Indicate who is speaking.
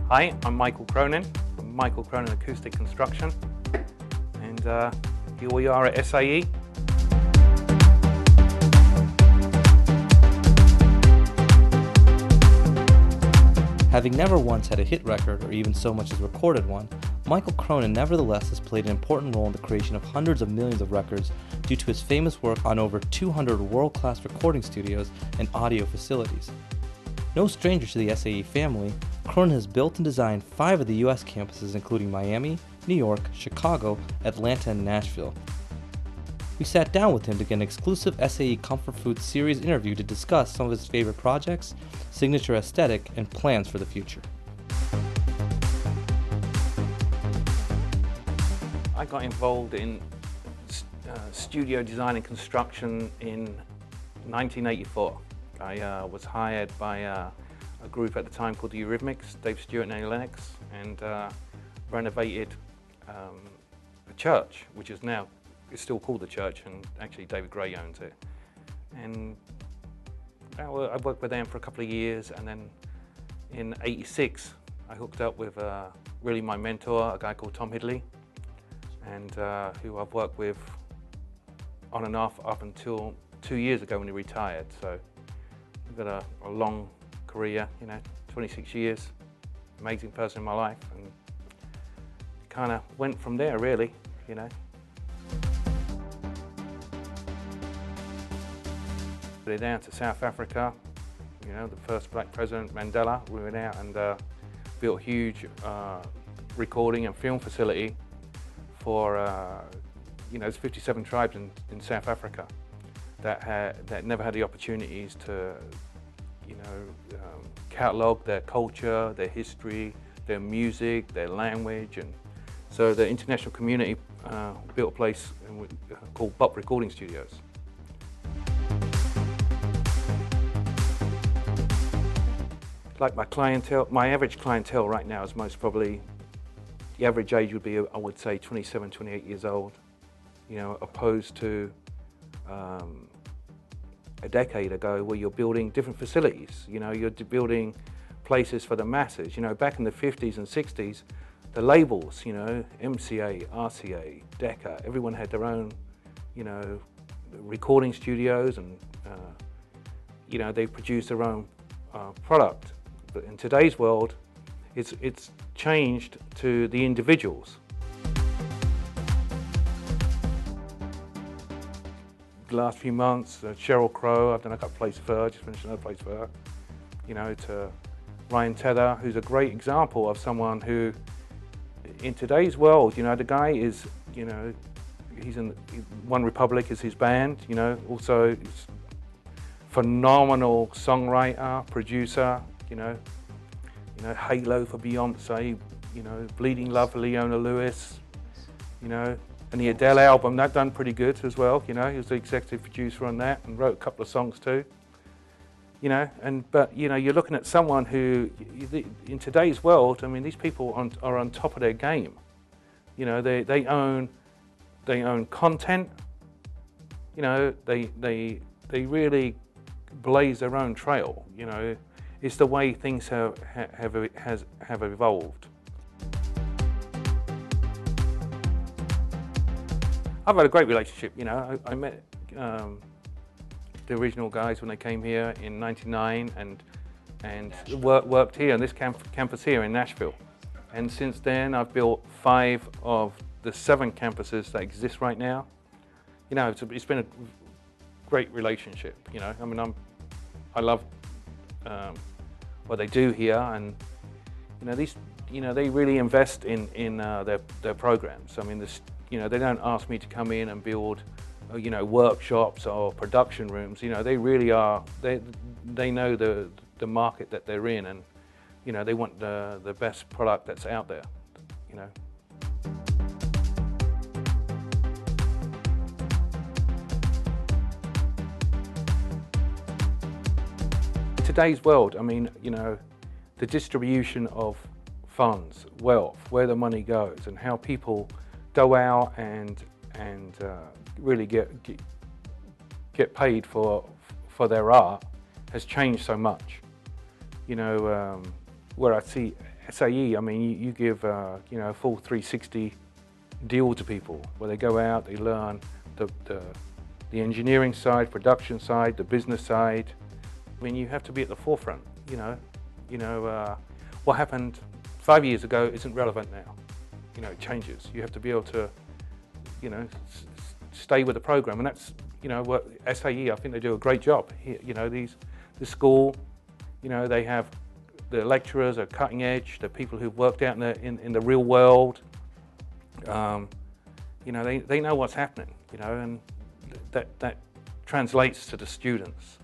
Speaker 1: Hi, I'm Michael Cronin from Michael Cronin Acoustic Construction, and here we are at SAE.
Speaker 2: Having never once had a hit record or even so much as recorded one, Michael Cronin nevertheless has played an important role in the creation of hundreds of millions of records due to his famous work on over 200 world-class recording studios and audio facilities. No stranger to the SAE family, Cronin has built and designed 5 of the US campuses including Miami, New York, Chicago, Atlanta, and Nashville. We sat down with him to get an exclusive SAE Comfort Food series interview to discuss some of his favorite projects, signature aesthetic, and plans for the future.
Speaker 1: I got involved in studio design and construction in 1984. I was hired by a group at the time called the Eurythmics, Dave Stewart and Annie Lennox, and renovated a church, which is now, it's still called the church, and actually David Gray owns it. And I worked with them for a couple of years, and then in '86 I hooked up with really my mentor, a guy called Tom Hidley, and who I've worked with on and off up until 2 years ago when he retired. So I've got a long career, 26 years, amazing person in my life, and kind of went from there really, Down to South Africa, the first black president, Mandela. We went out and built a huge recording and film facility for, there's 57 tribes in South Africa that never had the opportunities to, catalog their culture, their history, their music, their language, and so the international community built a place called Bop Recording Studios. Like my clientele, my average clientele right now is most probably, the average age would be, I would say, 27, 28 years old, opposed to a decade ago where you're building different facilities, you're building places for the masses. Back in the 50s and 60s, the labels, MCA, RCA, Decca, everyone had their own, recording studios, and, they produced their own product. But in today's world, it's changed to the individuals. The last few months, Sheryl Crow, I've done a couple of plays for her, just finished another place for her. To Ryan Tedder, who's a great example of someone who, in today's world, the guy is, he's in One Republic is his band, also he's phenomenal songwriter, producer, Halo for Beyonce, Bleeding Love for Leona Lewis, and the Adele album, that done pretty good as well, he was the executive producer on that and wrote a couple of songs too, but you're looking at someone who, in today's world, these people are on top of their game. They own content, they really blaze their own trail, It's the way things have evolved. I've had a great relationship, I met the original guys when they came here in '99 and worked here on this campus here in Nashville. And since then I've built 5 of the 7 campuses that exist right now. It's been a great relationship, I love what they do here, and they really invest in their programs. They don't ask me to come in and build workshops or production rooms. They really are, they know the market that they're in, and they want the best product that's out there. In today's world, the distribution of funds, wealth, where the money goes, and how people go out and really get paid for their art has changed so much. Where I see SAE, I mean, you give you know, a full 360 deal to people where they go out, they learn the engineering side, production side, the business side. I mean, you have to be at the forefront. You know, what happened 5 years ago isn't relevant now. You know, it changes. You have to be able to, you know, stay with the program, and that's, you know, what SAE, I think they do a great job. You know, this school, you know, they have the lecturers are cutting edge. The people who've worked out in the real world. You know, they know what's happening. You know, and that translates to the students.